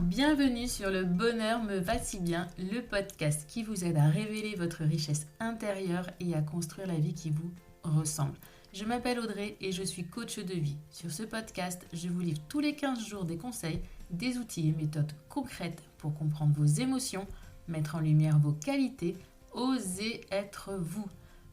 Bienvenue sur Le Bonheur me va si bien, le podcast qui vous aide à révéler votre richesse intérieure et à construire la vie qui vous ressemble. Je m'appelle Audrey et je suis coach de vie. Sur ce podcast, je vous livre tous les 15 jours des conseils, des outils et méthodes concrètes pour comprendre vos émotions, mettre en lumière vos qualités, oser être vous.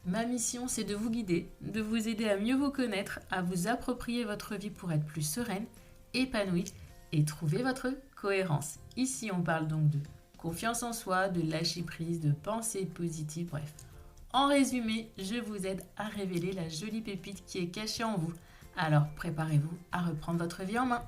Ma mission, c'est de vous guider, de vous aider à mieux vous connaître, à vous approprier votre vie pour être plus sereine, épanouie et trouver votre cohérence. Ici, on parle donc de confiance en soi, de lâcher prise, de pensée positive, bref. En résumé, je vous aide à révéler la jolie pépite qui est cachée en vous. Alors, préparez-vous à reprendre votre vie en main.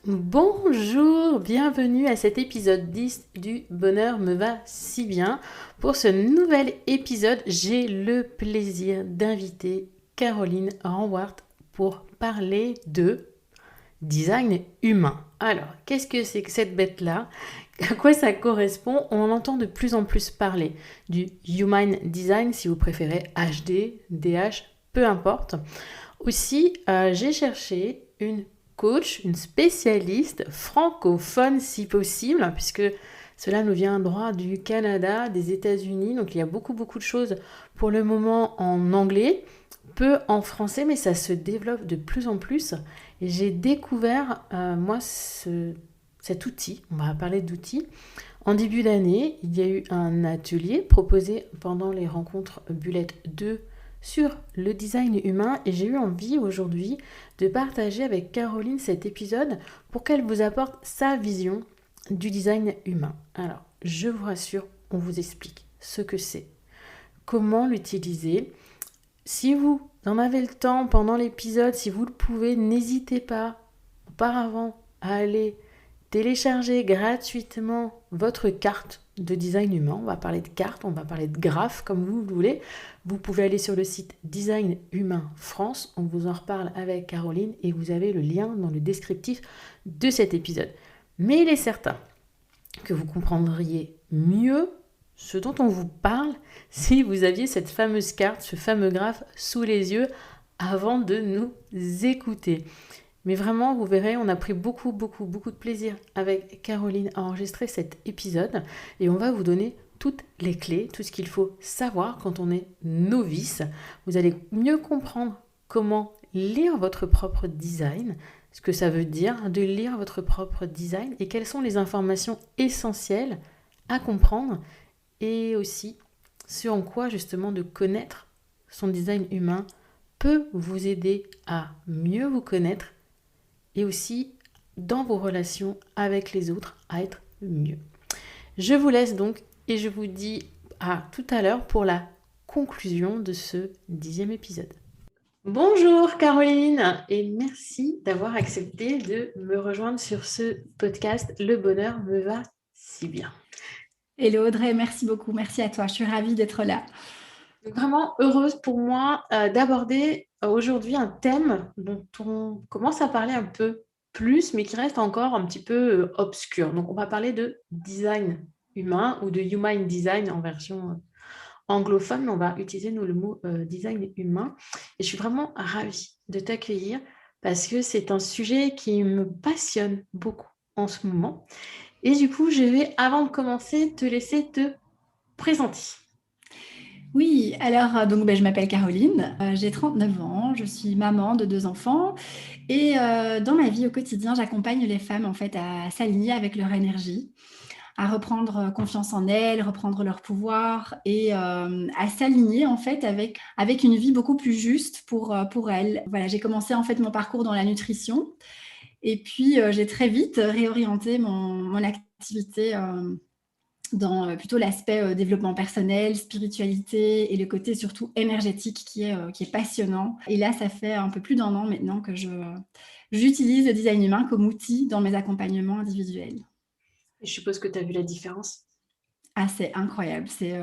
Bonjour, bienvenue à cet épisode 10 du Bonheur me va si bien. Pour ce nouvel épisode, j'ai le plaisir d'inviter Caroline Renwart pour parler de design humain. Alors, qu'est-ce que c'est que cette bête-là ? À quoi ça correspond ? On entend de plus en plus parler du Human Design, si vous préférez HD, DH, peu importe. Aussi, j'ai cherché une coach, une spécialiste francophone si possible, puisque cela nous vient droit du Canada, des États-Unis. Donc, il y a beaucoup de choses pour le moment en anglais, peu en français, mais ça se développe de plus en plus. Et j'ai découvert, cet outil, on va parler d'outils. En début d'année, il y a eu un atelier proposé pendant les rencontres Bullet 2 sur le design humain et j'ai eu envie aujourd'hui de partager avec Caroline cet épisode pour qu'elle vous apporte sa vision du design humain. Alors, je vous rassure, on vous explique ce que c'est, comment l'utiliser. Si vous en avez le temps pendant l'épisode, si vous le pouvez, n'hésitez pas auparavant à aller télécharger gratuitement votre carte de design humain. On va parler de carte, on va parler de graphe, comme vous le voulez. Vous pouvez aller sur le site Design Humain France. On vous en reparle avec Caroline et vous avez le lien dans le descriptif de cet épisode. Mais il est certain que vous comprendriez mieux ce dont on vous parle si vous aviez cette fameuse carte, ce fameux graphe sous les yeux avant de nous écouter. Mais vraiment, vous verrez, on a pris beaucoup de plaisir avec Caroline à enregistrer cet épisode et on va vous donner toutes les clés, tout ce qu'il faut savoir quand on est novice. Vous allez mieux comprendre comment lire votre propre design, ce que ça veut dire de lire votre propre design et quelles sont les informations essentielles à comprendre et aussi ce en quoi justement de connaître son design humain peut vous aider à mieux vous connaître et aussi dans vos relations avec les autres à être mieux. Je vous laisse donc et je vous dis à tout à l'heure pour la conclusion de ce 10e épisode. Bonjour Caroline et merci d'avoir accepté de me rejoindre sur ce podcast Le Bonheur me va si bien. Hello Audrey, merci beaucoup, merci à toi, je suis ravie d'être là. Vraiment heureuse pour moi d'aborder aujourd'hui un thème dont on commence à parler un peu plus, mais qui reste encore un petit peu obscur. Donc, on va parler de design humain ou de human design en version anglophone, mais on va utiliser nous le mot design humain. Et je suis vraiment ravie de t'accueillir parce que c'est un sujet qui me passionne beaucoup en ce moment. Et du coup, je vais, avant de commencer, te laisser te présenter. Oui, alors donc je m'appelle Caroline, j'ai 39 ans, je suis maman de 2 enfants et dans ma vie au quotidien, j'accompagne les femmes en fait à s'aligner avec leur énergie, à reprendre confiance en elles, reprendre leur pouvoir et à s'aligner en fait avec une vie beaucoup plus juste pour elles. Voilà, j'ai commencé en fait mon parcours dans la nutrition et puis j'ai très vite réorienté mon activité dans plutôt l'aspect développement personnel, spiritualité et le côté surtout énergétique qui est passionnant. Et là, ça fait un peu plus d'1 an maintenant que j'utilise le design humain comme outil dans mes accompagnements individuels. Et je suppose que tu as vu la différence. Ah, c'est incroyable, c'est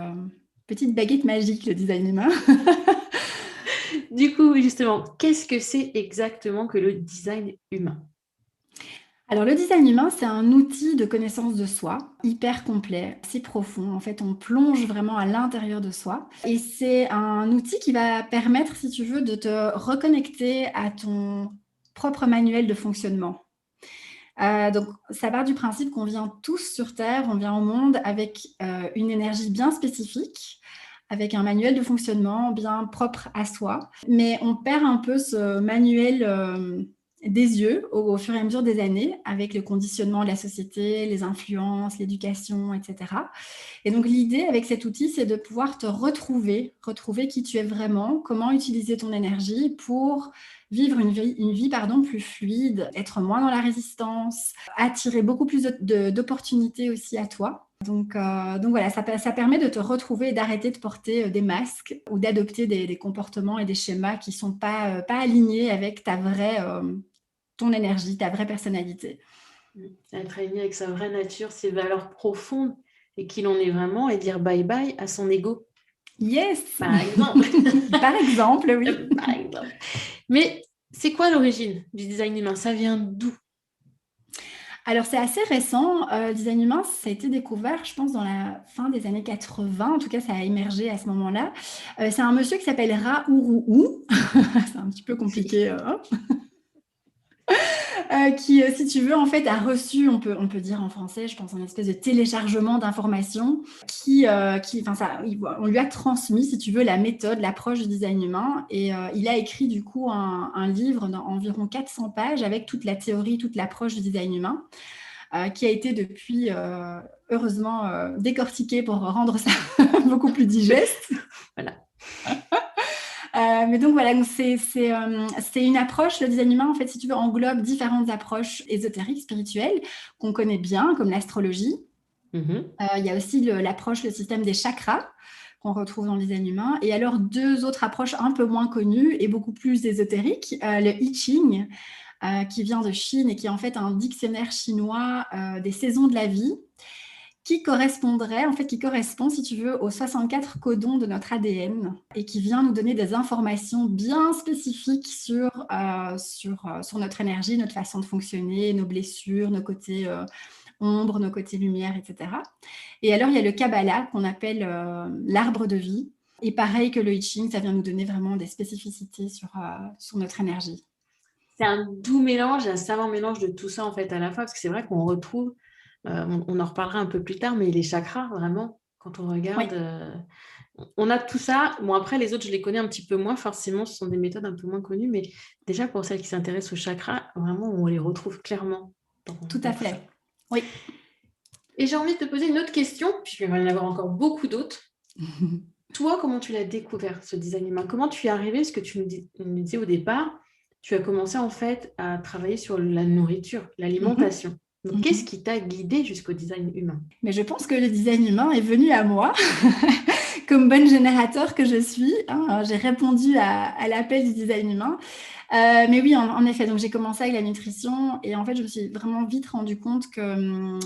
petite baguette magique le design humain. Du coup, justement, qu'est-ce que c'est exactement que le design humain ? Alors le design humain, c'est un outil de connaissance de soi, hyper complet, assez profond. En fait, on plonge vraiment à l'intérieur de soi. Et c'est un outil qui va permettre, si tu veux, de te reconnecter à ton propre manuel de fonctionnement. Donc, ça part du principe qu'on vient tous sur Terre, on vient au monde avec une énergie bien spécifique, avec un manuel de fonctionnement bien propre à soi. Mais on perd un peu ce manuel des yeux au fur et à mesure des années, avec le conditionnement de la société, les influences, l'éducation, etc. Et donc, l'idée avec cet outil, c'est de pouvoir te retrouver qui tu es vraiment, comment utiliser ton énergie pour vivre une vie plus fluide, être moins dans la résistance, attirer beaucoup plus d'opportunités aussi à toi. Donc voilà, ça permet de te retrouver et d'arrêter de porter des masques ou d'adopter des comportements et des schémas qui ne sont pas alignés avec ton énergie, ta vraie personnalité. Être aligné avec sa vraie nature, ses valeurs profondes et qui l'on est vraiment et dire bye bye à son ego. Yes. Par exemple. Par exemple, oui. Par exemple. Mais c'est quoi l'origine du design humain? Ça vient d'où? Alors, c'est assez récent. Le design humain, ça a été découvert, je pense, dans la fin des années 80. En tout cas, ça a émergé à ce moment-là. C'est un monsieur qui s'appelle Ra-Uru-Hu. C'est un petit peu compliqué. Qui, si tu veux, en fait, a reçu, on peut dire en français, je pense, un espèce de téléchargement d'informations on lui a transmis, si tu veux, la méthode, l'approche du design humain. Et il a écrit, du coup, un livre d'environ 400 pages avec toute la théorie, toute l'approche du design humain. Qui a été depuis, heureusement, décortiqué pour rendre ça beaucoup plus digeste. Voilà. Mais donc voilà, c'est une approche, le design humain, en fait, si tu veux, englobe différentes approches ésotériques, spirituelles, qu'on connaît bien, comme l'astrologie. Il y a aussi l'approche, le système des chakras, qu'on retrouve dans le design humain. Et alors, 2 autres approches un peu moins connues et beaucoup plus ésotériques, le I Ching, qui vient de Chine et qui est en fait un dictionnaire chinois des saisons de la vie, qui correspond, si tu veux, aux 64 codons de notre ADN et qui vient nous donner des informations bien spécifiques sur notre énergie, notre façon de fonctionner, nos blessures, nos côtés ombre, nos côtés lumière, etc. Et alors, il y a le Kabbalah qu'on appelle l'arbre de vie. Et pareil que le I Ching, ça vient nous donner vraiment des spécificités sur notre énergie. C'est un doux mélange, un savant mélange de tout ça en fait à la fois, parce que c'est vrai qu'on retrouve, on en reparlera un peu plus tard, mais les chakras, vraiment, quand on regarde, on a tout ça. Bon, après, les autres, je les connais un petit peu moins, forcément, ce sont des méthodes un peu moins connues, mais déjà pour celles qui s'intéressent aux chakras, vraiment, on les retrouve clairement. Tout à fait. Oui. Et j'ai envie de te poser une autre question, puisqu'il va y en avoir encore beaucoup d'autres. Toi, comment tu l'as découvert, ce design humain? Comment tu es arrivé? Ce que tu nous disais au départ, tu as commencé en fait à travailler sur la nourriture, l'alimentation. Donc, qu'est-ce qui t'a guidé jusqu'au design humain? Mais je pense que le design humain est venu à moi, comme bonne générateur que je suis. J'ai répondu à l'appel du design humain. Mais oui, en effet, donc j'ai commencé avec la nutrition et en fait, je me suis vraiment vite rendu compte que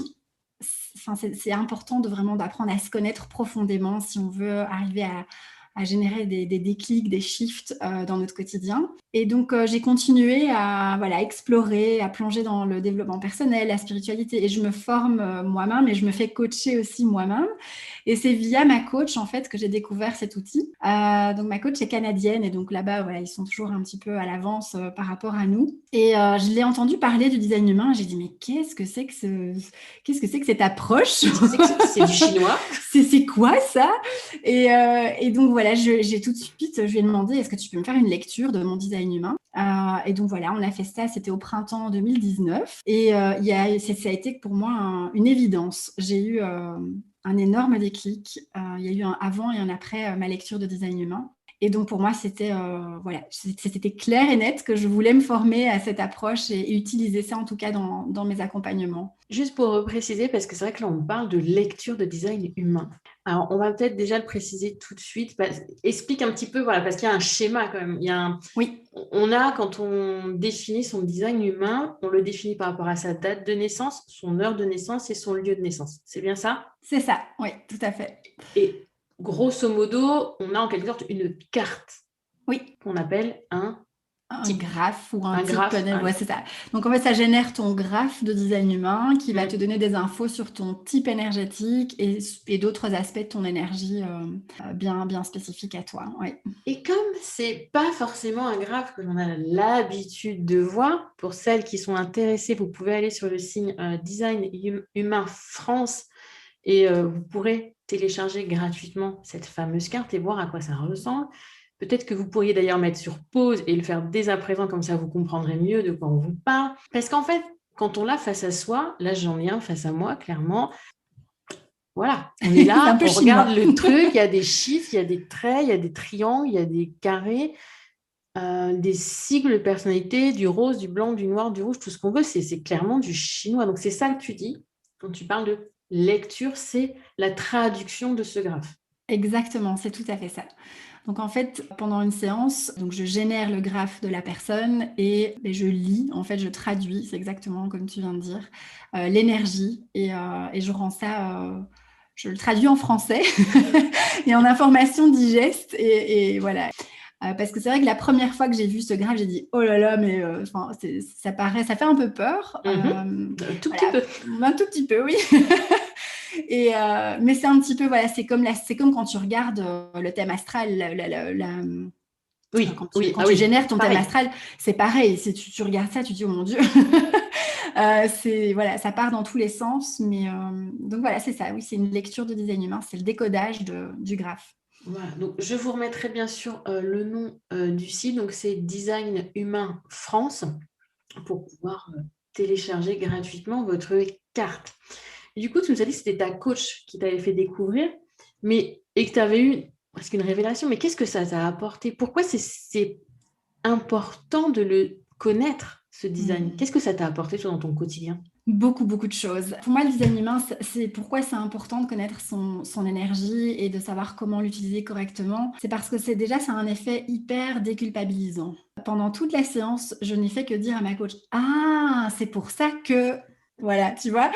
c'est important d'apprendre à se connaître profondément si on veut arriver à générer des déclics, des shifts dans notre quotidien. Et donc, j'ai continué à explorer, à plonger dans le développement personnel, la spiritualité. Et je me forme moi-même et je me fais coacher aussi moi-même. Et c'est via ma coach, en fait, que j'ai découvert cet outil. Donc, ma coach est canadienne et donc là-bas, ils sont toujours un petit peu à l'avance par rapport à nous. Et je l'ai entendu parler du design humain. J'ai dit, mais qu'est-ce que c'est que cette approche? C'est du chinois. C'est quoi ça? Et donc voilà, j'ai tout de suite, je lui ai demandé, est-ce que tu peux me faire une lecture de mon design humain? Et donc voilà, on a fait ça, c'était au printemps 2019. Et ça a été pour moi une évidence. J'ai eu un énorme déclic. Il y a eu un avant et un après ma lecture de design humain. Et donc, pour moi, c'était clair et net que je voulais me former à cette approche et utiliser ça, en tout cas, dans mes accompagnements. Juste pour préciser, parce que c'est vrai que là, on parle de lecture de design humain. Alors, on va peut-être déjà le préciser tout de suite. Explique un petit peu, voilà, parce qu'il y a un schéma quand même. Oui. Quand on définit son design humain, on le définit par rapport à sa date de naissance, son heure de naissance et son lieu de naissance. C'est bien ça? C'est ça, oui, tout à fait. Et grosso modo, on a en quelque sorte une carte. Oui. Qu'on appelle un Un graphe ou un Un type, graphe. ouais, c'est ça. Donc en fait, ça génère ton graphe de design humain qui va te donner des infos sur ton type énergétique et d'autres aspects de ton énergie bien spécifiques à toi. Ouais. Et comme c'est pas forcément un graphe que l'on a l'habitude de voir, pour celles qui sont intéressées, vous pouvez aller sur le signe Design Humain France et vous pourrez télécharger gratuitement cette fameuse carte et voir à quoi ça ressemble. Peut-être que vous pourriez d'ailleurs mettre sur pause et le faire dès à présent, comme ça vous comprendrez mieux de quoi on vous parle. Parce qu'en fait, quand on l'a face à soi, là j'en ai un face à moi, clairement, voilà, on est là, on regarde le truc, il y a des chiffres, il y a des traits, il y a des triangles, il y a des carrés, des sigles de personnalité, du rose, du blanc, du noir, du rouge, tout ce qu'on veut, c'est clairement du chinois. Donc c'est ça que tu dis quand tu parles de lecture, c'est la traduction de ce graphe. Exactement, c'est tout à fait ça. Donc en fait, pendant une séance, donc je génère le graphe de la personne et je lis, en fait, je traduis, c'est exactement comme tu viens de dire, l'énergie et je rends ça, je le traduis en français et en information digeste et voilà. Parce que c'est vrai que la première fois que j'ai vu ce graphe, j'ai dit oh là là, mais ça fait un peu peur. Un tout petit peu. Un tout petit peu, oui. Mais c'est un petit peu, voilà, c'est comme quand tu regardes le thème astral, quand tu génères ton thème astral, c'est pareil. Si tu regardes ça, tu te dis, oh mon Dieu, voilà, ça part dans tous les sens. Mais donc voilà, c'est ça, oui, c'est une lecture de design humain, c'est le décodage du graphe. Voilà, donc je vous remettrai bien sûr le nom du site, donc c'est Design Humain France, pour pouvoir télécharger gratuitement votre carte. Et du coup, tu nous as dit que c'était ta coach qui t'avait fait découvrir, et que tu avais eu presque une révélation, mais qu'est-ce que ça t'a apporté? Pourquoi c'est important de le connaître, ce design? Qu'est-ce que ça t'a apporté toi, dans ton quotidien? Beaucoup, beaucoup de choses. Pour moi, le design humain, c'est pourquoi c'est important de connaître son énergie et de savoir comment l'utiliser correctement. C'est parce que c'est a un effet hyper déculpabilisant. Pendant toute la séance, je n'ai fait que dire à ma coach, ah, c'est pour ça que... Voilà, tu vois,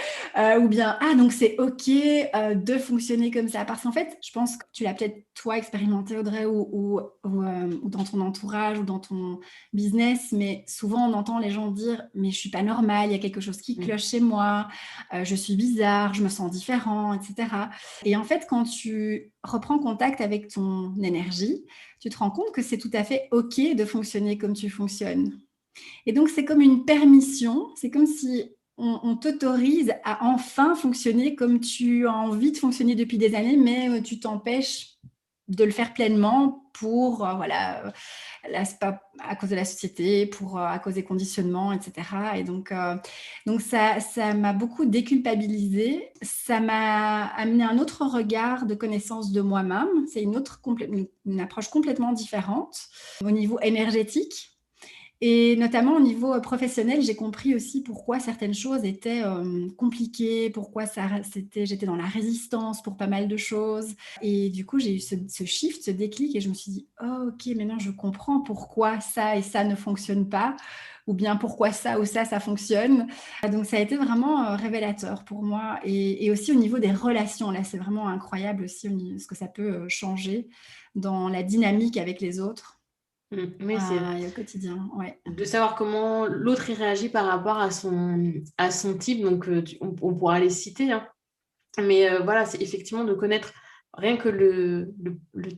ou bien, ah, donc c'est OK de fonctionner comme ça. Parce qu'en fait, je pense que tu l'as peut-être, toi, expérimenté, Audrey, ou dans ton entourage, ou dans ton business, mais souvent, on entend les gens dire, mais je suis pas normale, il y a quelque chose qui cloche chez moi, je suis bizarre, je me sens différent, etc. Et en fait, quand tu reprends contact avec ton énergie, tu te rends compte que c'est tout à fait OK de fonctionner comme tu fonctionnes. Et donc, c'est comme une permission, c'est comme si on t'autorise à enfin fonctionner comme tu as envie de fonctionner depuis des années, mais tu t'empêches de le faire pleinement pour, voilà, à cause de la société, à cause des conditionnements, etc. Et donc ça m'a beaucoup déculpabilisée. Ça m'a amené un autre regard de connaissance de moi-même. C'est une approche complètement différente au niveau énergétique. Et notamment au niveau professionnel, j'ai compris aussi pourquoi certaines choses étaient compliquées, pourquoi j'étais dans la résistance pour pas mal de choses. Et du coup, j'ai eu ce shift, ce déclic, et je me suis dit, oh, ok, maintenant je comprends pourquoi ça et ça ne fonctionne pas, ou bien pourquoi ça ou ça fonctionne. Donc ça a été vraiment révélateur pour moi. Et aussi au niveau des relations, là, c'est vraiment incroyable aussi ce que ça peut changer dans la dynamique avec les autres. Oui, c'est au quotidien, ouais. De savoir comment l'autre y réagit par rapport à son type. Donc, on pourra les citer. Hein. Mais voilà, c'est effectivement de connaître rien que le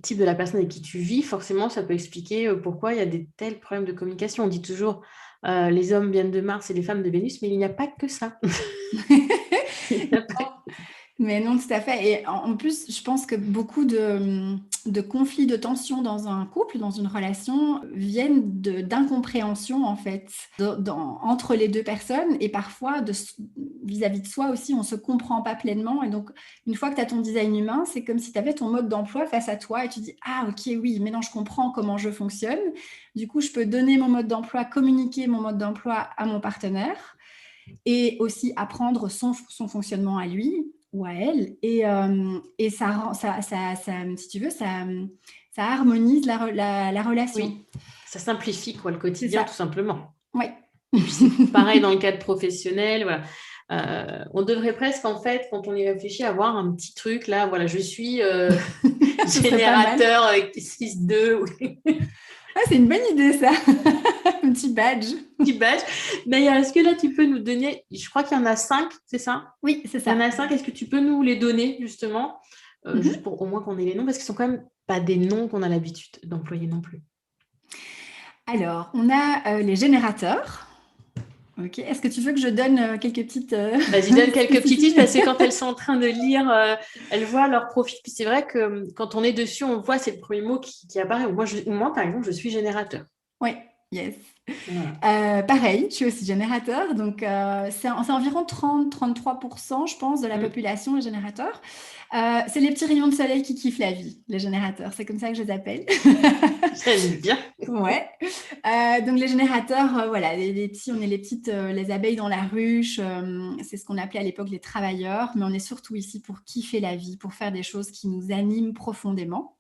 type de la personne avec qui tu vis. Forcément, ça peut expliquer pourquoi il y a des tels problèmes de communication. On dit toujours les hommes viennent de Mars et les femmes de Vénus, mais il n'y a pas que ça. Mais non, tout à fait. Et en plus, je pense que beaucoup de conflits, de tensions dans un couple, dans une relation, viennent d'incompréhension, en fait, entre les deux personnes. Et parfois, vis-à-vis de soi aussi, on ne se comprend pas pleinement. Et donc, une fois que tu as ton design humain, c'est comme si tu avais ton mode d'emploi face à toi et tu dis, ah, ok, oui, maintenant je comprends comment je fonctionne. Du coup, je peux donner mon mode d'emploi, communiquer mon mode d'emploi à mon partenaire et aussi apprendre son fonctionnement à lui ou à elle, et ça, si tu veux, ça harmonise la relation. Oui, ça simplifie le quotidien, tout simplement. Oui. Et puis c'est pareil dans le cadre professionnel, voilà. On devrait presque, en fait, quand on y réfléchit, avoir un petit truc là, voilà, je suis générateur 6-2. Ah, c'est une bonne idée, ça. Un petit badge. Petit badge. D'ailleurs, est-ce que là, tu peux nous donner, je crois qu'il y en a 5, c'est ça? Oui, c'est Il y en ça. a 5. Est-ce que tu peux nous les donner, justement, juste Mhm. pour au moins qu'on ait les noms, parce qu'ils sont quand même pas des noms qu'on a l'habitude d'employer non plus. Alors, on a les générateurs. Ok. Est-ce que tu veux que je donne quelques petites Vas-y, donne quelques petits titres, spécifiques? parce que quand elles sont en train de lire, elles voient leur profil. Puis c'est vrai que quand on est dessus, on voit, c'est le premier mot qui apparaît. Moi, par exemple, je suis générateur. Oui, yes. Voilà. Pareil, je suis aussi générateur, donc c'est environ 30-33%, je pense, de la Mm. population, les générateurs. C'est les petits rayons de soleil qui kiffent la vie, les générateurs, c'est comme ça que je les appelle. J'aime bien. Ouais. Donc les générateurs, voilà, les petits, on est les petites, les abeilles dans la ruche, c'est ce qu'on appelait à l'époque les travailleurs, mais on est surtout ici pour kiffer la vie, pour faire des choses qui nous animent profondément.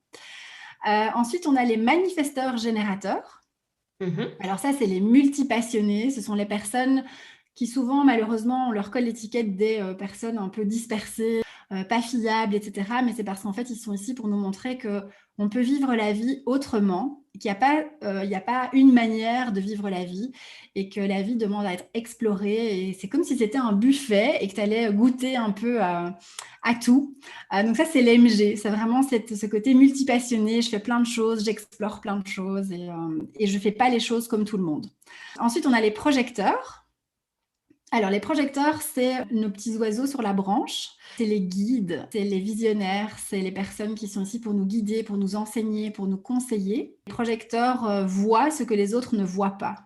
Ensuite, on a les manifesteurs générateurs. Mhm. Alors ça, c'est les multipassionnés. Ce sont les personnes qui souvent, malheureusement, on leur colle l'étiquette des personnes un peu dispersées, pas fiables, etc. Mais c'est parce qu'en fait, ils sont ici pour nous montrer qu'on peut vivre la vie autrement, qu'il n'y a pas une manière de vivre la vie et que la vie demande à être explorée. Et c'est comme si c'était un buffet et que tu allais goûter un peu à tout. Donc ça, c'est l'AMG. C'est vraiment ce côté multipassionné. Je fais plein de choses, j'explore plein de choses et je ne fais pas les choses comme tout le monde. Ensuite, on a les projecteurs. Alors, les projecteurs, c'est nos petits oiseaux sur la branche. C'est les guides, c'est les visionnaires, c'est les personnes qui sont ici pour nous guider, pour nous enseigner, pour nous conseiller. Les projecteurs voient ce que les autres ne voient pas.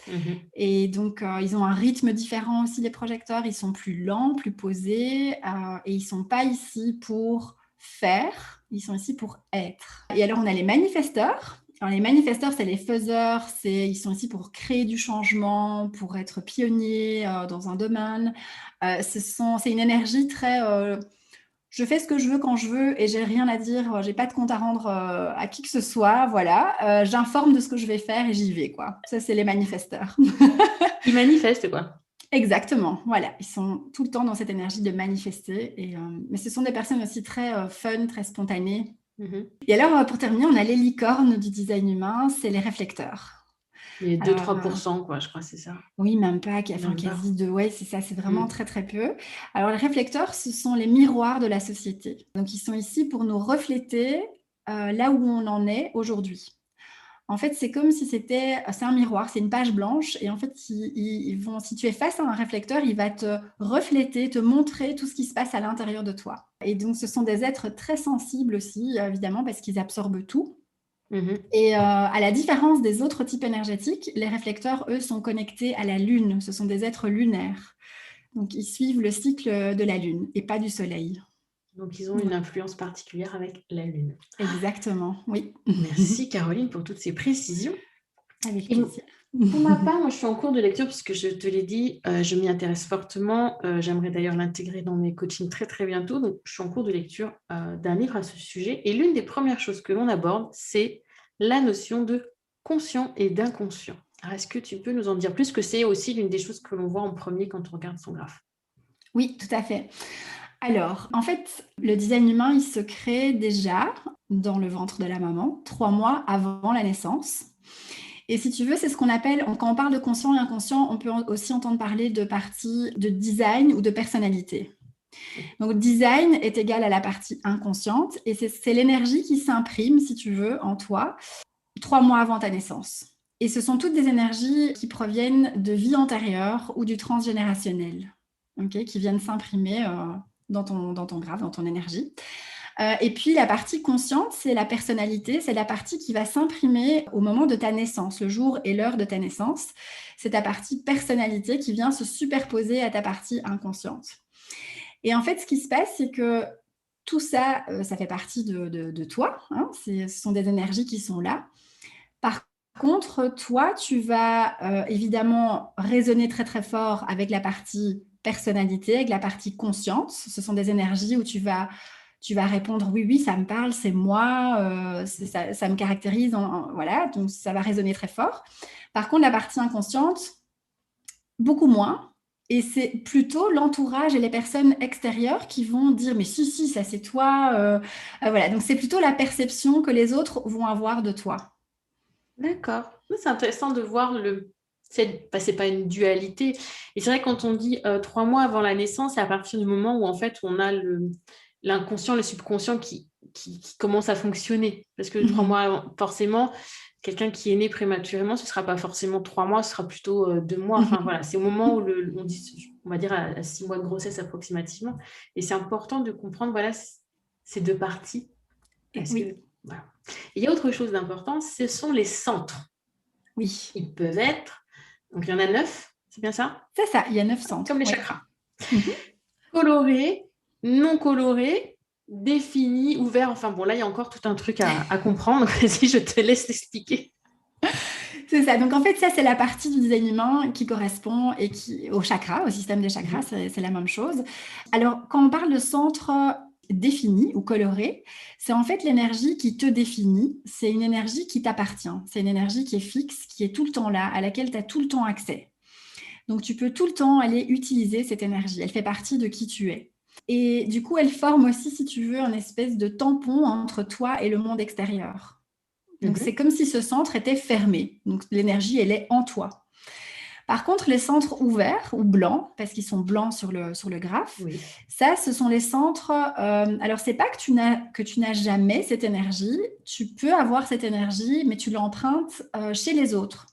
Mhm. Et donc, ils ont un rythme différent aussi, les projecteurs. Ils sont plus lents, plus posés, et ils ne sont pas ici pour faire, ils sont ici pour être. Et alors, on a les manifesteurs. Alors, les manifesteurs, c'est les faiseurs, ils sont ici pour créer du changement, pour être pionniers dans un domaine. C'est une énergie très... je fais ce que je veux quand je veux et j'ai rien à dire, j'ai pas de compte à rendre à qui que ce soit, voilà. J'informe de ce que je vais faire et j'y vais, quoi. Ça, c'est les manifesteurs. Ils manifestent, quoi. Exactement, voilà. Ils sont tout le temps dans cette énergie de manifester. Mais ce sont des personnes aussi très fun, très spontanées. Mhm. Et alors, pour terminer, on a les licornes du design humain, c'est les réflecteurs. Les Alors, 2-3%, quoi, je crois, c'est ça. oui, même pas, enfin Même pas. quasi deux. Ouais, c'est ça, c'est vraiment Mm. très très peu. Alors les réflecteurs, ce sont les miroirs de la société. Donc ils sont ici pour nous refléter là où on en est aujourd'hui. En fait, c'est comme si c'est un miroir, c'est une page blanche, et en fait, si tu es face à un réflecteur, il va te refléter, te montrer tout ce qui se passe à l'intérieur de toi. Et donc, ce sont des êtres très sensibles aussi, évidemment, parce qu'ils absorbent tout. Mhm. Et à la différence des autres types énergétiques, les réflecteurs, eux, sont connectés à la Lune. Ce sont des êtres lunaires. Donc, ils suivent le cycle de la Lune et pas du Soleil. Donc, ils ont une Ouais, influence particulière avec la Lune. exactement, oui. Merci, Caroline, pour toutes ces précisions. Avec Et plaisir. pour ma part, moi, je suis en cours de lecture, puisque je te l'ai dit, je m'y intéresse fortement. J'aimerais d'ailleurs l'intégrer dans mes coachings très, très bientôt. Donc, je suis en cours de lecture d'un livre à ce sujet. Et l'une des premières choses que l'on aborde, c'est la notion de conscient et d'inconscient. Alors, est-ce que tu peux nous en dire plus, que c'est aussi l'une des choses que l'on voit en premier quand on regarde son graphe? Oui, tout à fait. Alors, en fait, le design humain, il se crée déjà dans le ventre de la maman, 3 mois avant la naissance. Et si tu veux, c'est ce qu'on appelle, quand on parle de conscient et inconscient, on peut aussi entendre parler de partie de design ou de personnalité. Donc, design est égal à la partie inconsciente et c'est l'énergie qui s'imprime, si tu veux, en toi, 3 mois avant ta naissance. Et ce sont toutes des énergies qui proviennent de vie antérieure ou du transgénérationnel, okay, qui viennent s'imprimer dans ton graphe, dans ton énergie. Et puis la partie consciente, c'est la personnalité, c'est la partie qui va s'imprimer au moment de ta naissance, le jour et l'heure de ta naissance. C'est ta partie personnalité qui vient se superposer à ta partie inconsciente. Et en fait, ce qui se passe, c'est que tout ça, ça fait partie de toi, hein, ce sont des énergies qui sont là. Par contre, toi, tu vas évidemment résonner très très fort avec la partie personnalité, avec la partie conscience. Ce sont des énergies où tu vas répondre oui, oui, ça me parle, c'est moi, ça me caractérise, voilà, donc ça va résonner très fort. Par contre, la partie inconsciente, beaucoup moins. Et c'est plutôt l'entourage et les personnes extérieures qui vont dire mais si, si, ça c'est toi. Voilà, donc c'est plutôt la perception que les autres vont avoir de toi. D'accord. C'est intéressant de voir c'est pas une dualité. Et c'est vrai, quand on dit 3 mois avant la naissance, c'est à partir du moment où en fait on a l'inconscient, le subconscient qui commence à fonctionner. Parce que 3 mois Mhm. avant, forcément, quelqu'un qui est né prématurément, ce ne sera pas forcément 3 mois, ce sera plutôt 2 mois. Enfin Mhm. voilà, c'est au moment où on dit, on va dire à 6 mois de grossesse approximativement. Et c'est important de comprendre voilà, ces deux parties. Parce que, Oui, voilà. Il y a autre chose d'important, ce sont les centres. oui. Ils peuvent être, donc il y en a 9, c'est bien ça? C'est ça, il y a 9 Comme centres, les oui. chakras. Mhm. Colorés, non colorés, définis, ouverts. Enfin bon, là, il y a encore tout un truc à comprendre. Si je te laisse l'expliquer. C'est ça. Donc en fait, ça, c'est la partie du design humain qui correspond au chakra, au système des chakras, Mhm. c'est la même chose. Alors, quand on parle de centre défini ou coloré, c'est en fait l'énergie qui te définit. C'est une énergie qui t'appartient. C'est une énergie qui est fixe, qui est tout le temps là, à laquelle tu as tout le temps accès. Donc, tu peux tout le temps aller utiliser cette énergie. Elle fait partie de qui tu es. Et du coup, elle forme aussi, si tu veux, un espèce de tampon entre toi et le monde extérieur. Donc, c'est Mhm. comme si ce centre était fermé. Donc, l'énergie, elle est en toi. Par contre, les centres ouverts ou blancs, parce qu'ils sont blancs sur le graphe, Oui. ça, ce sont les centres. Alors, c'est pas que tu n'as jamais cette énergie. Tu peux avoir cette énergie, mais tu l'empruntes chez les autres.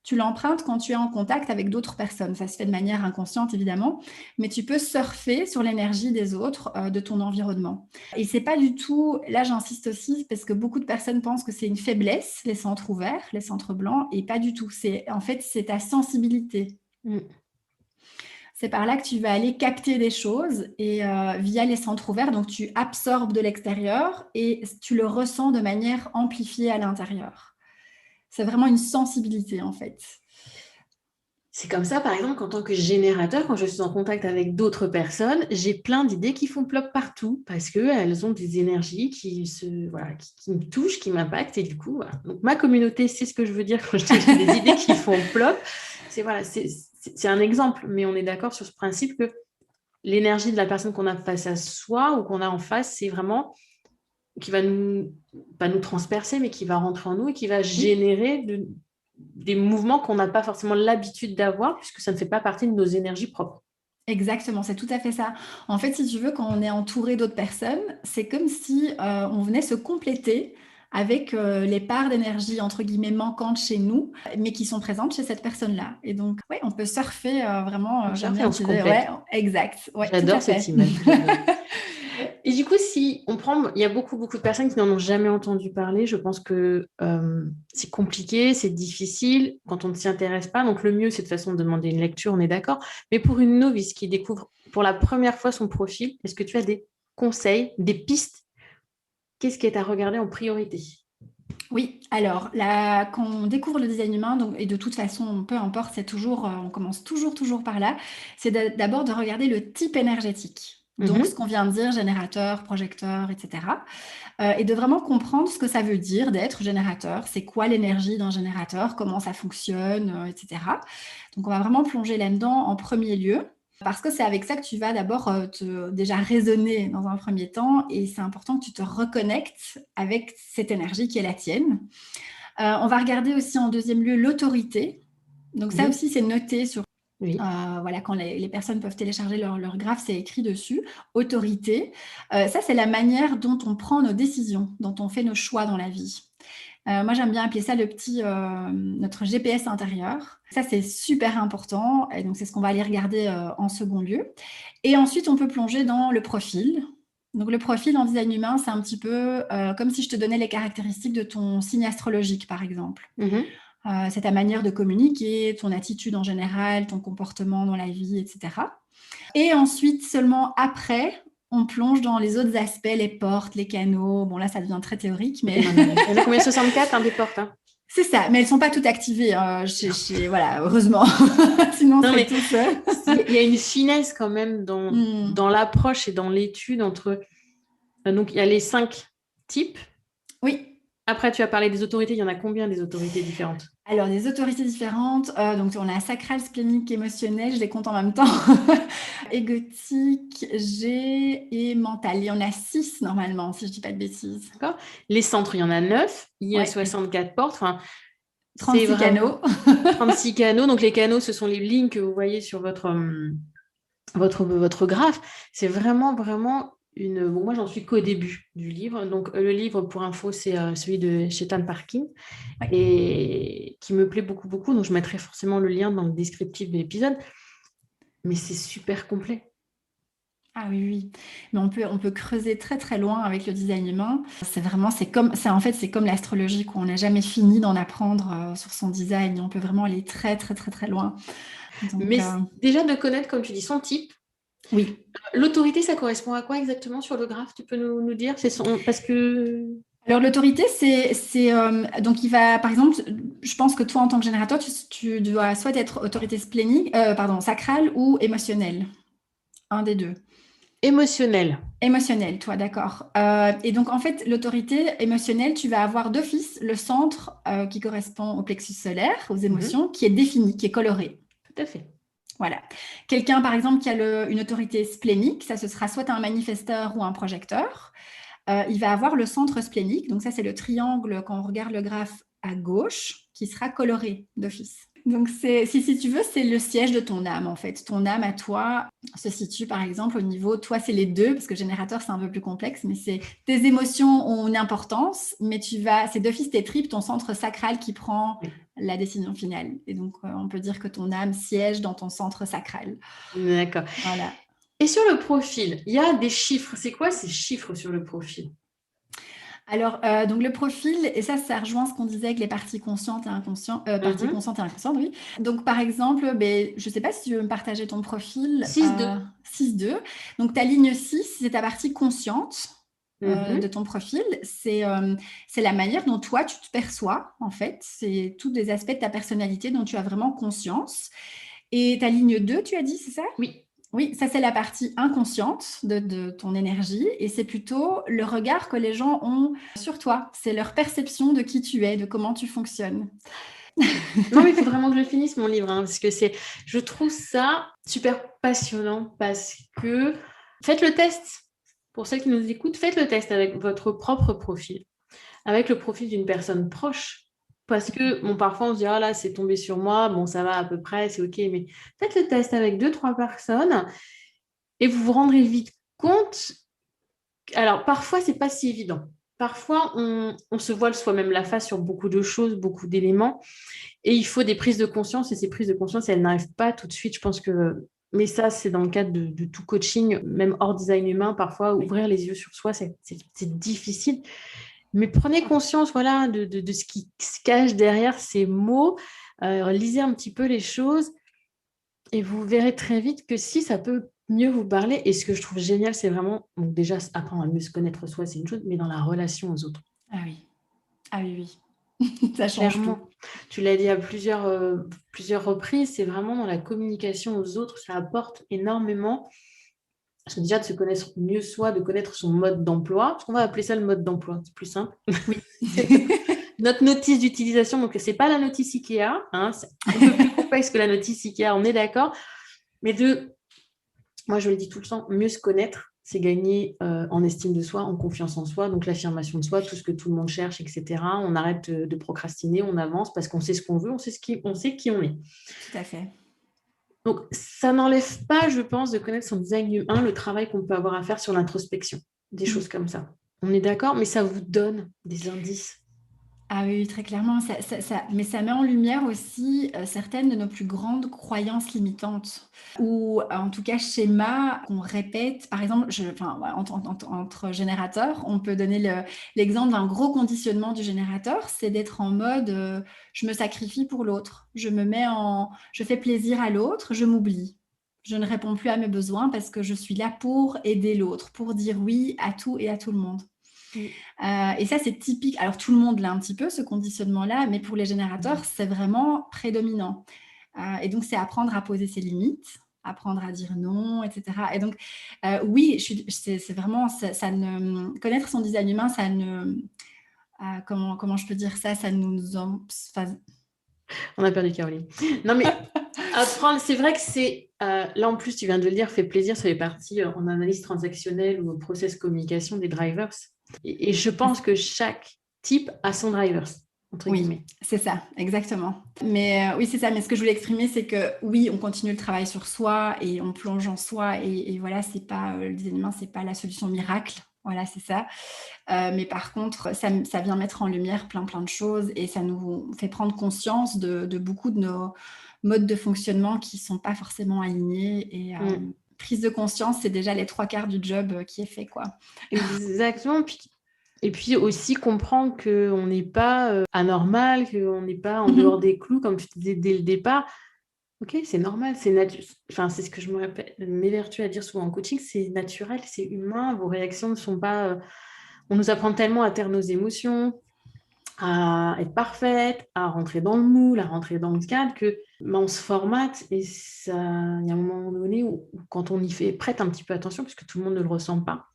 Tu l'empruntes quand tu es en contact avec d'autres personnes. Ça se fait de manière inconsciente, évidemment, mais tu peux surfer sur l'énergie des autres, de ton environnement. Et c'est pas du tout, là j'insiste aussi, parce que beaucoup de personnes pensent que c'est une faiblesse, les centres ouverts, les centres blancs, et pas du tout. En fait, c'est ta sensibilité. Mm. C'est par là que tu vas aller capter des choses et via les centres ouverts, donc tu absorbes de l'extérieur et tu le ressens de manière amplifiée à l'intérieur. C'est vraiment une sensibilité en fait. C'est comme ça, par exemple, qu'en tant que générateur, quand je suis en contact avec d'autres personnes, j'ai plein d'idées qui font plop partout parce qu'elles ont des énergies voilà, qui me touchent, qui m'impactent. Et du coup, voilà. Donc, ma communauté, c'est ce que je veux dire quand je dis que j'ai des idées qui font plop. Voilà, c'est un exemple, mais on est d'accord sur ce principe que l'énergie de la personne qu'on a face à soi ou qu'on a en face, c'est vraiment qui va pas nous transpercer, mais qui va rentrer en nous et qui va Oui. générer des mouvements qu'on n'a pas forcément l'habitude d'avoir, puisque ça ne fait pas partie de nos énergies propres. Exactement, c'est tout à fait ça. En fait, si tu veux, quand on est entouré d'autres personnes, c'est comme si on venait se compléter avec les parts d'énergie entre guillemets manquantes chez nous, mais qui sont présentes chez cette personne-là. Et donc, ouais, on peut surfer vraiment. On J'aime surfe et bien on se utiliser. Ouais, complète. exact. Ouais, tout à J'adore cette fait. image, j'adore. Et du coup, si on prend, il y a beaucoup, beaucoup de personnes qui n'en ont jamais entendu parler. Je pense que c'est compliqué, c'est difficile quand on ne s'y intéresse pas. Donc, le mieux, c'est de toute façon de demander une lecture, on est d'accord. Mais pour une novice qui découvre pour la première fois son profil, est-ce que tu as des conseils, des pistes? Qu'est-ce qui est à regarder en priorité? Oui, alors là, quand on découvre le design humain, donc, et de toute façon, peu importe, c'est toujours, on commence toujours par là, c'est d'abord de regarder le type énergétique. Donc, ce Mhm. qu'on vient de dire, générateur, projecteur, etc. Et de vraiment comprendre ce que ça veut dire d'être générateur. C'est quoi l'énergie d'un générateur, comment ça fonctionne, etc. Donc, on va vraiment plonger là-dedans en premier lieu. Parce que c'est avec ça que tu vas d'abord déjà raisonner dans un premier temps et c'est important que tu te reconnectes avec cette énergie qui est la tienne. On va regarder aussi en deuxième lieu l'autorité. Donc ça Mhm. aussi, c'est noté sur Oui. voilà, quand les personnes peuvent télécharger leur graphe, c'est écrit dessus. Autorité. Ça, c'est la manière dont on prend nos décisions, dont on fait nos choix dans la vie. Moi, j'aime bien appeler ça notre GPS intérieur. Ça, c'est super important. Et donc, c'est ce qu'on va aller regarder en second lieu. Et ensuite, on peut plonger dans le profil. Donc, le profil en design humain, c'est un petit peu comme si je te donnais les caractéristiques de ton signe astrologique, par exemple. Mhm. C'est ta manière de communiquer, ton attitude en général, ton comportement dans la vie, etc. Et ensuite, seulement après, on plonge dans les autres aspects, les portes, les canaux. Bon, là, ça devient très théorique, mais Oui, non, non. Il y en a combien? 64, hein, des portes, hein. c'est ça. Mais elles ne sont pas toutes activées voilà, heureusement. Sinon, on Non, serait mais tous. il y a une finesse quand même dans Hmm. l'approche et dans l'étude entre. Donc, il y a les 5 types. Oui. Après, tu as parlé des autorités. Il y en a combien des autorités différentes? Alors, des autorités différentes. Donc, on a sacral, splénique, émotionnel. Je les compte en même temps. Égotique, G et mental. Il y en a 6 normalement, si je ne dis pas de bêtises. D'accord? Les centres, il y en a 9. Il y a Ouais. 64 portes. Enfin, C'est 36 vraiment canaux. 36 canaux. Donc, les canaux, ce sont les lignes que vous voyez sur votre graphe. C'est vraiment, vraiment une... Bon, moi, j'en suis qu'au début du livre. Donc, le livre, pour info, c'est celui de Chetan Parkin Ouais. et qui me plaît beaucoup, beaucoup. Donc, je mettrai forcément le lien dans le descriptif de l'épisode. Mais c'est super complet. Ah oui, oui. Mais on peut creuser très très loin avec le design humain. C'est vraiment, c'est comme l'astrologie, quoi. On n'a jamais fini d'en apprendre sur son design. On peut vraiment aller très très très très loin. Donc, Mais déjà, de connaître, comme tu dis, son type. oui. L'autorité, ça correspond à quoi exactement sur le graphe? Tu peux nous dire? Parce que... Alors l'autorité, donc il va, par exemple, je pense que toi en tant que générateur, tu dois soit être autorité splénique, pardon, sacrale ou émotionnelle, un des deux. Émotionnel. Émotionnelle, toi, d'accord. Et donc en fait, l'autorité émotionnelle, tu vas avoir d'office le centre qui correspond au plexus solaire, aux Mhm. émotions, qui est défini, qui est coloré. Tout à fait. Voilà. Quelqu'un, par exemple, qui a une autorité splénique, ça ce sera soit un manifesteur ou un projecteur. Il va avoir le centre splénique. Donc ça, c'est le triangle quand on regarde le graphe à gauche qui sera coloré d'office. Donc si tu veux, c'est le siège de ton âme en fait. Ton âme à toi se situe par exemple au niveau, toi c'est les deux, parce que générateur c'est un peu plus complexe, mais c'est tes émotions ont une importance, mais c'est d'office tes tripes, ton centre sacral qui prend Oui. la décision finale. Et donc on peut dire que ton âme siège dans ton centre sacral. D'accord. Voilà. Et sur le profil, il y a des chiffres. C'est quoi ces chiffres sur le profil? Alors, donc le profil, et ça rejoint ce qu'on disait avec les parties conscientes et inconscientes, parties Mhm. conscientes et inconscientes, oui. Donc, par exemple, ben, je ne sais pas si tu veux me partager ton profil 6-2. 6-2. Donc, ta ligne 6, c'est ta partie consciente de Mhm. ton profil. C'est la manière dont toi, tu te perçois, en fait. C'est tous des aspects de ta personnalité dont tu as vraiment conscience. Et ta ligne 2, tu as dit, c'est ça? Oui. Oui, ça c'est la partie inconsciente de ton énergie et c'est plutôt le regard que les gens ont sur toi. C'est leur perception de qui tu es, de comment tu fonctionnes. Non, mais il faut vraiment que je finisse mon livre, hein, parce que je trouve ça super passionnant parce que faites le test. Pour celles qui nous écoutent, faites le test avec votre propre profil, avec le profil d'une personne proche. Parce que, bon, parfois on se dit, ah là, c'est tombé sur moi, bon, ça va à peu près, c'est OK, mais faites le test avec deux, trois personnes et vous vous rendrez vite compte. Alors, parfois, c'est pas si évident. Parfois, on se voile soi-même la face sur beaucoup de choses, beaucoup d'éléments. Et il faut des prises de conscience, et ces prises de conscience, elles n'arrivent pas tout de suite. Je pense que, mais ça, c'est dans le cadre de tout coaching, même hors design humain, parfois, ouvrir les yeux sur soi, c'est difficile. Mais prenez conscience, voilà, de ce qui se cache derrière ces mots. Lisez un petit peu les choses et vous verrez très vite que si ça peut mieux vous parler. Et ce que je trouve génial, c'est vraiment, donc déjà, apprendre à mieux se connaître soi, c'est une chose, mais dans la relation aux autres. Ah oui, ah oui, oui, ça change tout. Clairement, tu l'as dit à plusieurs reprises, c'est vraiment dans la communication aux autres, ça apporte énormément. Parce que déjà, de se connaître mieux soi, de connaître son mode d'emploi, parce qu'on va appeler ça le mode d'emploi, c'est plus simple. Oui. C'est notre notice d'utilisation, donc ce n'est pas la notice IKEA, hein, c'est un peu plus complexe que la notice IKEA, on est d'accord, mais moi je le dis tout le temps, mieux se connaître, c'est gagner en estime de soi, en confiance en soi, donc l'affirmation de soi, tout ce que tout le monde cherche, etc. On arrête de procrastiner, on avance parce qu'on sait ce qu'on veut, on sait qui on est. Tout à fait. Donc, ça n'enlève pas, je pense, de connaître son design humain, le travail qu'on peut avoir à faire sur l'introspection, des Mm. choses comme ça. On est d'accord, mais ça vous donne des indices. Ah oui, très clairement, mais ça met en lumière aussi certaines de nos plus grandes croyances limitantes, ou en tout cas schémas qu'on répète. Par exemple, enfin, ouais, entre générateurs, on peut donner l'exemple d'un gros conditionnement du générateur, c'est d'être en mode je me sacrifie pour l'autre, je fais plaisir à l'autre, je m'oublie. Je ne réponds plus à mes besoins parce que je suis là pour aider l'autre, pour dire oui à tout et à tout le monde. Et ça, c'est typique. Alors, tout le monde l'a un petit peu, ce conditionnement-là, mais pour les générateurs, c'est vraiment prédominant. Et donc, c'est apprendre à poser ses limites, apprendre à dire non, etc. Et donc, oui, c'est vraiment, connaître son design humain, ça ne... comment je peux dire ça? Ça nous... On a perdu Caroline. Non, mais apprendre, c'est vrai que là en plus, tu viens de le dire, fait plaisir, ça fait partie en analyse transactionnelle ou au process communication des drivers. Et je pense que chaque type a son drivers. entre Oui, guillemets. c'est ça, exactement. Mais oui, c'est ça. Mais ce que je voulais exprimer, c'est que oui, on continue le travail sur soi et on plonge en soi. Et voilà, c'est pas le design humain, c'est pas la solution miracle. Voilà, c'est ça. Mais par contre, ça vient mettre en lumière plein de choses et ça nous fait prendre conscience de beaucoup de nos modes de fonctionnement qui sont pas forcément alignés. Et Mm. prise de conscience, c'est déjà les 3/4 du job qui est fait, quoi. Exactement. Et puis aussi comprendre qu'on n'est pas anormal, qu'on n'est pas en dehors des clous, comme tu disais dès le départ. Ok, c'est normal, c'est enfin, c'est ce que je m'évertue à dire souvent en coaching, c'est naturel, c'est humain, vos réactions ne sont pas... On nous apprend tellement à taire nos émotions, à être parfaite, à rentrer dans le moule, à rentrer dans le cadre, que on se formate et ça, il y a un moment donné où quand on y fait prête un petit peu attention, parce que tout le monde ne le ressent pas,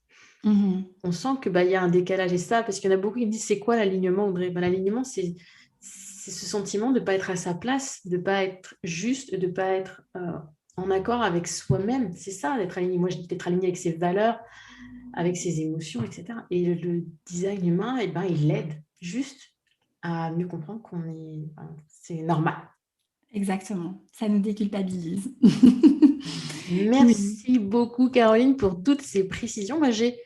on sent que y a un décalage. Et ça, parce qu'il y en a beaucoup qui disent c'est quoi l'alignement, Audrey? L'alignement, c'est ce sentiment de ne pas être à sa place, de ne pas être juste, de ne pas être en accord avec soi-même. C'est ça, d'être aligné. Moi, je dis d'être aligné avec ses valeurs, avec ses émotions, etc. Et le design humain, il l'aide juste à mieux comprendre c'est normal. Exactement, ça nous déculpabilise. Oui. Merci beaucoup, Caroline, pour toutes ces précisions. Moi, j'ai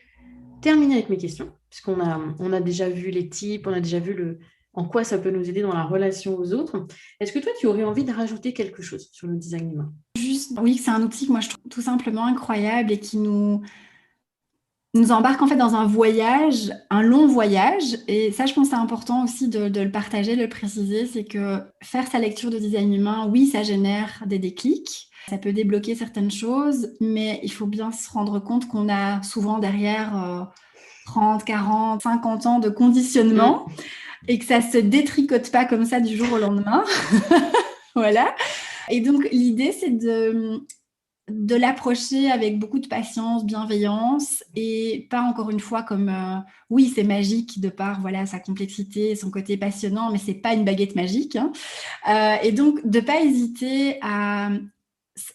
terminé avec mes questions, puisqu'on on a déjà vu les types, on a déjà vu en quoi ça peut nous aider dans la relation aux autres. Est-ce que toi, tu aurais envie de rajouter quelque chose sur le design humain? Juste, oui, c'est un outil que moi je trouve tout simplement incroyable et qui nous embarque en fait dans un voyage, un long voyage. Et ça, je pense que c'est important aussi de le partager, de le préciser, c'est que faire sa lecture de design humain, oui, ça génère des déclics, ça peut débloquer certaines choses, mais il faut bien se rendre compte qu'on a souvent derrière 30, 40, 50 ans de conditionnement et que ça se détricote pas comme ça du jour au lendemain. Voilà. Et donc, l'idée, c'est de l'approcher avec beaucoup de patience, bienveillance et pas encore une fois comme oui, c'est magique de par voilà sa complexité, son côté passionnant, mais c'est pas une baguette magique. Hein. Et donc de pas hésiter à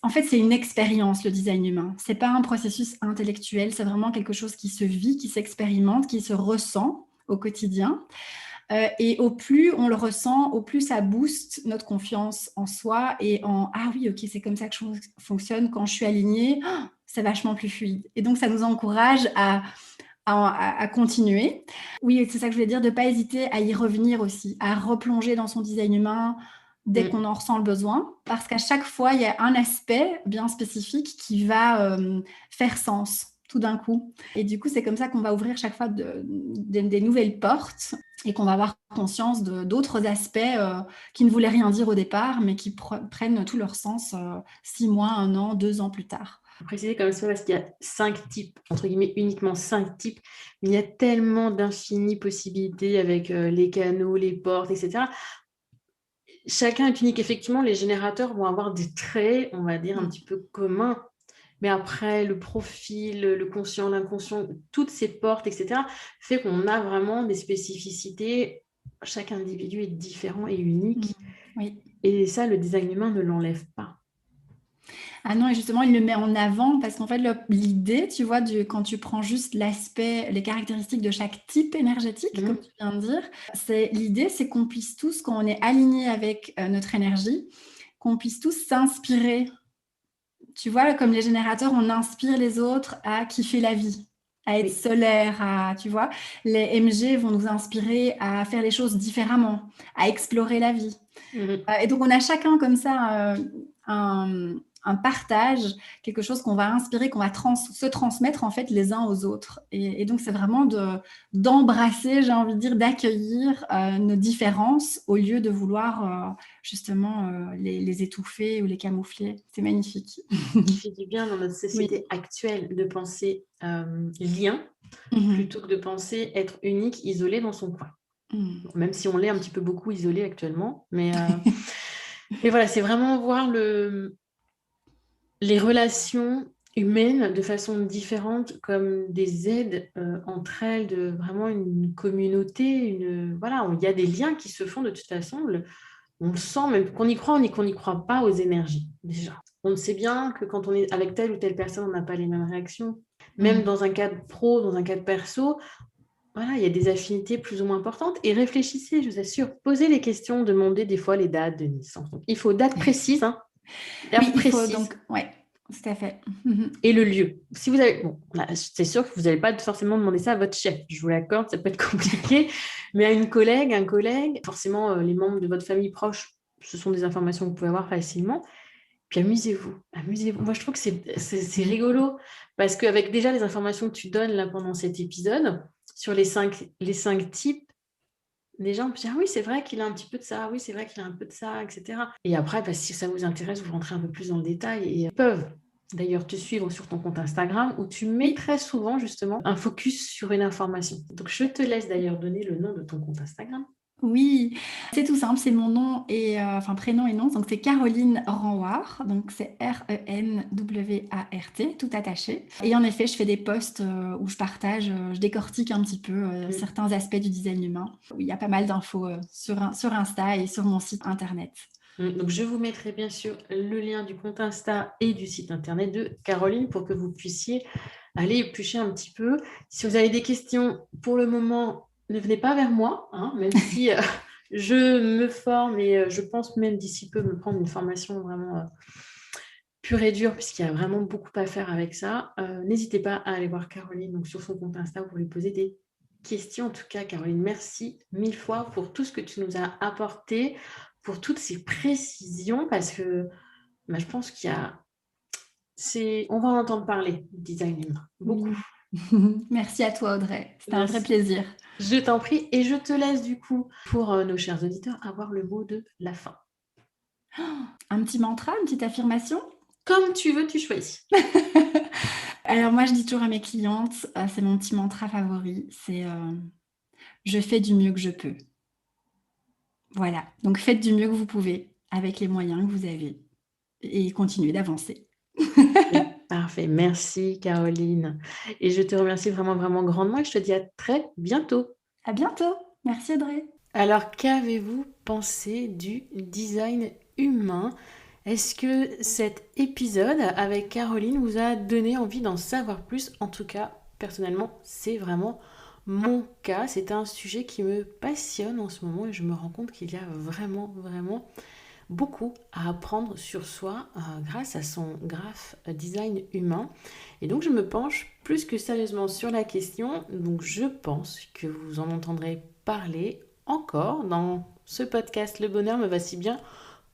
en fait, c'est une expérience, le design humain. C'est pas un processus intellectuel, c'est vraiment quelque chose qui se vit, qui s'expérimente, qui se ressent au quotidien. Et au plus on le ressent, au plus ça booste notre confiance en soi et en ah oui, ok, c'est comme ça que je fonctionne quand je suis alignée, c'est vachement plus fluide. Et donc ça nous encourage à continuer. Oui, c'est ça que je voulais dire, de ne pas hésiter à y revenir aussi, à replonger dans son design humain dès qu'on en ressent le besoin, parce qu'à chaque fois, il y a un aspect bien spécifique qui va faire sens tout d'un coup. Et du coup, c'est comme ça qu'on va ouvrir chaque fois des nouvelles portes et qu'on va avoir conscience d'autres aspects qui ne voulaient rien dire au départ, mais qui prennent tout leur sens 6 mois, 1 an, 2 ans plus tard. Préciser comme ça parce qu'il y a 5 types, entre guillemets uniquement 5 types, mais il y a tellement d'infinies possibilités avec les canaux, les portes, etc. Chacun est unique. Effectivement, les générateurs vont avoir des traits, on va dire, un petit peu communs, mais après, le profil, le conscient, l'inconscient, toutes ces portes, etc., fait qu'on a vraiment des spécificités. Chaque individu est différent et unique. Oui. Et ça, le design humain ne l'enlève pas. Ah non, et justement, il le met en avant parce qu'en fait, l'idée, tu vois, quand tu prends juste l'aspect, les caractéristiques de chaque type énergétique, comme tu viens de dire, l'idée, c'est qu'on puisse tous, quand on est aligné avec notre énergie, qu'on puisse tous s'inspirer. Tu vois, comme les générateurs, on inspire les autres à kiffer la vie, à être solaire, tu vois. Les MG vont nous inspirer à faire les choses différemment, à explorer la vie. Et donc, on a chacun comme ça un partage, quelque chose qu'on va inspirer, qu'on va se transmettre en fait les uns aux autres. Et donc, c'est vraiment d'embrasser, j'ai envie de dire, d'accueillir nos différences au lieu de vouloir justement les étouffer ou les camoufler. C'est magnifique. Qui fait du bien dans notre société actuelle de penser lien plutôt que de penser être unique, isolé dans son coin. Même si on l'est un petit peu beaucoup isolé actuellement. Mais voilà, c'est vraiment voir les relations humaines de façon différente comme des aides entre elles, de vraiment une communauté. Voilà, il y a des liens qui se font de toute façon. On le sent, même qu'on y croit ou qu'on n'y croit pas aux énergies, déjà. On sait bien que quand on est avec telle ou telle personne, on n'a pas les mêmes réactions. Même dans un cadre pro, dans un cadre perso, voilà, il y a des affinités plus ou moins importantes. Et réfléchissez, je vous assure, posez les questions, demandez des fois les dates de naissance. Donc, il faut date précise, hein, Oui, date il faut précise donc, ouais, tout à fait. et le lieu. Si vous avez, bon, là, c'est sûr que vous n'allez pas forcément demander ça à votre chef. Je vous l'accorde, ça peut être compliqué, mais à une collègue, un collègue, forcément, les membres de votre famille proche, ce sont des informations que vous pouvez avoir facilement. Puis amusez-vous, amusez-vous. Moi, je trouve que c'est rigolo parce qu'avec déjà les informations que tu donnes là pendant cet épisode, sur les cinq types, les gens peuvent dire, ah oui, c'est vrai qu'il a un petit peu de ça, oui, c'est vrai qu'il a un peu de ça, etc. Et après, bah, si ça vous intéresse, vous rentrez un peu plus dans le détail et ils peuvent d'ailleurs te suivre sur ton compte Instagram où tu mets Oui. très souvent justement un focus sur une information. Donc, je te laisse d'ailleurs donner le nom de ton compte Instagram. Oui, c'est tout simple, c'est mon nom et enfin prénom et nom, donc c'est Caroline Renwart, donc c'est Renwart, tout attaché. Et en effet, je fais des posts où je partage, je décortique un petit peu certains aspects du design humain. Où il y a pas mal d'infos sur Insta et sur mon site internet. Donc, je vous mettrai bien sûr le lien du compte Insta et du site internet de Caroline pour que vous puissiez aller éplucher un petit peu. Si vous avez des questions, pour le moment, ne venez pas vers moi, hein, même si je me forme et je pense même d'ici peu me prendre une formation vraiment pure et dure, puisqu'il y a vraiment beaucoup à faire avec ça. N'hésitez pas à aller voir Caroline donc, sur son compte Insta pour lui poser des questions. En tout cas, Caroline, merci 1000 fois pour tout ce que tu nous as apporté, pour toutes ces précisions, parce que je pense qu'il y a... On va en entendre parler, du design humain. Beaucoup. Oui. Merci à toi, Audrey. C'était un vrai Merci. plaisir. Je t'en prie. Et je te laisse du coup, pour nos chers auditeurs, avoir le mot de la fin. Un petit mantra, une petite affirmation? Comme tu veux, tu choisis. Alors moi, je dis toujours à mes clientes, c'est mon petit mantra favori, c'est je fais du mieux que je peux. Voilà, donc faites du mieux que vous pouvez avec les moyens que vous avez et continuez d'avancer. Parfait. Merci, Caroline. Et je te remercie vraiment, vraiment grandement et je te dis à très bientôt. À bientôt. Merci, Audrey. Alors, qu'avez-vous pensé du design humain? Est-ce que cet épisode avec Caroline vous a donné envie d'en savoir plus? En tout cas, personnellement, c'est vraiment mon cas. C'est un sujet qui me passionne en ce moment et je me rends compte qu'il y a vraiment, vraiment beaucoup à apprendre sur soi grâce à son graph design humain. Et donc, je me penche plus que sérieusement sur la question. Donc, je pense que vous en entendrez parler encore dans ce podcast Le bonheur me va si bien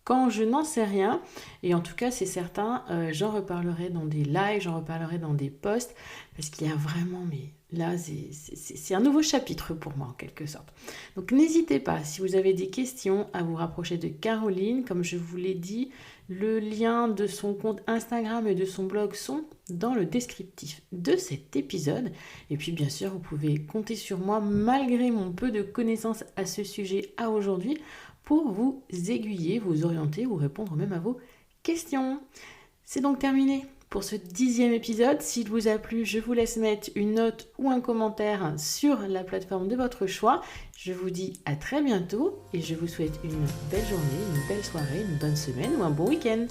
quand je n'en sais rien. Et en tout cas, c'est certain, j'en reparlerai dans des lives, j'en reparlerai dans des posts, parce qu'il y a vraiment, mais là, c'est un nouveau chapitre pour moi, en quelque sorte. Donc, n'hésitez pas, si vous avez des questions, à vous rapprocher de Caroline. Comme je vous l'ai dit, le lien de son compte Instagram et de son blog sont dans le descriptif de cet épisode. Et puis, bien sûr, vous pouvez compter sur moi, malgré mon peu de connaissances à ce sujet à aujourd'hui, pour vous aiguiller, vous orienter ou répondre même à vos questions. C'est donc terminé pour ce 10e épisode. S'il vous a plu, je vous laisse mettre une note ou un commentaire sur la plateforme de votre choix. Je vous dis à très bientôt et je vous souhaite une belle journée, une belle soirée, une bonne semaine ou un bon week-end.